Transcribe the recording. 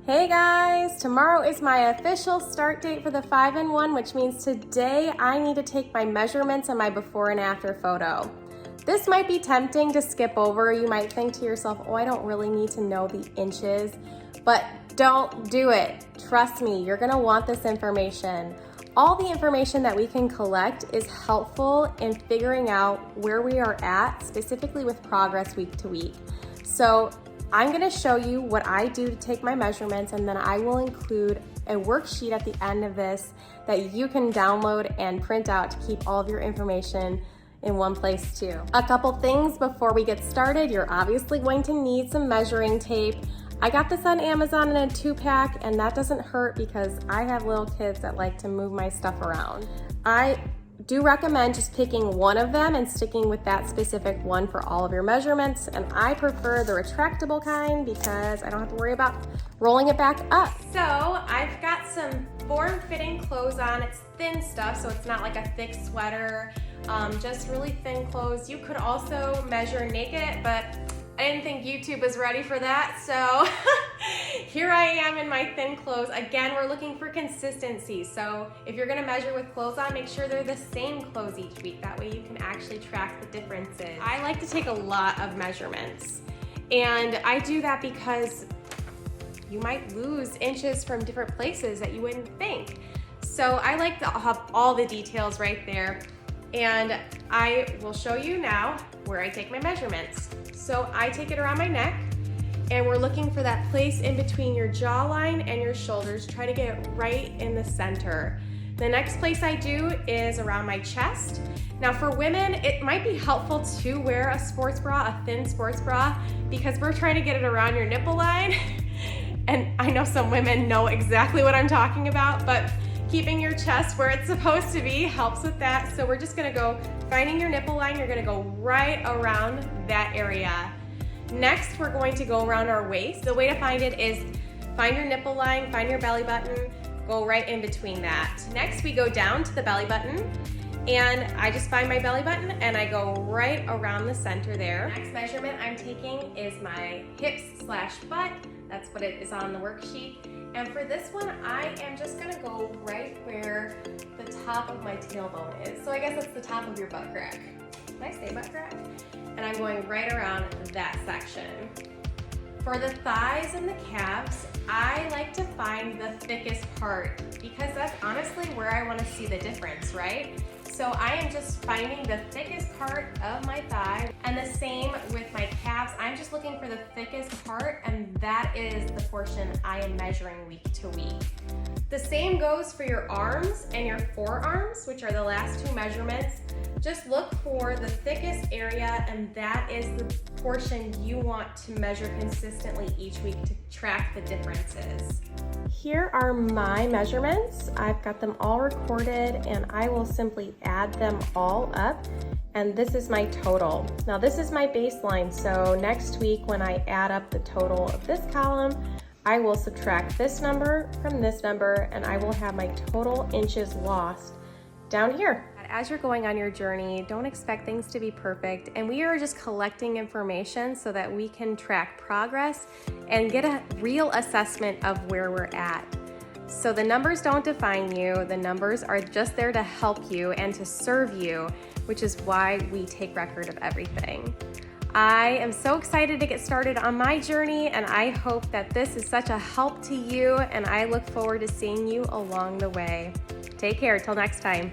Hey guys, tomorrow is my official start date for the 5-in-1, which means today I need to take my measurements and my before and after photo. This might be tempting to skip over. You might think to yourself, oh, I don't really need to know the inches, but don't do it. Trust me, you're gonna want this information. All the information that we can collect is helpful in figuring out where we are at, specifically with progress week to week. So I'm gonna show you what I do to take my measurements, and then I will include a worksheet at the end of this that you can download and print out to keep all of your information in one place too. A couple things before we get started. You're obviously going to need some measuring tape. I got this on Amazon in a 2-pack, and that doesn't hurt because I have little kids that like to move my stuff around. I do recommend just picking one of them and sticking with that specific one for all of your measurements, and I prefer the retractable kind because I don't have to worry about rolling it back up. So I've got some form-fitting clothes on. It's thin stuff, so it's not like a thick sweater, just really thin clothes. You could also measure naked, but I didn't think YouTube was ready for that, so here I am in my thin clothes. Again, we're looking for consistency, so if you're gonna measure with clothes on, make sure they're the same clothes each week. That way you can actually track the differences. I like to take a lot of measurements, and I do that because you might lose inches from different places that you wouldn't think. So I like to have all the details right there, and I will show you now where I take my measurements. So I take it around my neck, and we're looking for that place in between your jawline and your shoulders. Try to get it right in the center. The next place I do is around my chest. Now for women, it might be helpful to wear a sports bra, a thin sports bra, because we're trying to get it around your nipple line. And I know some women know exactly what I'm talking about, but keeping your chest where it's supposed to be helps with that. So we're just gonna go, finding your nipple line, you're gonna go right around that area. Next, we're going to go around our waist. The way to find it is find your nipple line, find your belly button, go right in between that. Next, we go down to the belly button, and I just find my belly button and I go right around the center there. Next measurement I'm taking is my hips/butt. That's what it is on the worksheet. And for this one, I am just gonna go right where the top of my tailbone is. So I guess that's the top of your butt crack. Did I say butt crack? And I'm going right around that section. For the thighs and the calves, I like to find the thickest part because that's honestly where I wanna see the difference, right? So I am just finding the thickest part of my thigh, and the same with my calves. I'm just looking for the thickest part, and that is the portion I am measuring week to week. The same goes for your arms and your forearms, which are the last two measurements. Just look for the thickest area, and that is the portion you want to measure consistently each week to track the differences. Here are my measurements. I've got them all recorded, and I will simply add them all up, and this is my total. Now this is my baseline, so next week when I add up the total of this column, I will subtract this number from this number, and I will have my total inches lost down here. As you're going on your journey, don't expect things to be perfect, and we are just collecting information so that we can track progress and get a real assessment of where we're at. So the numbers don't define you, the numbers are just there to help you and to serve you, which is why we take record of everything. I am so excited to get started on my journey, and I hope that this is such a help to you, and I look forward to seeing you along the way. Take care, till next time.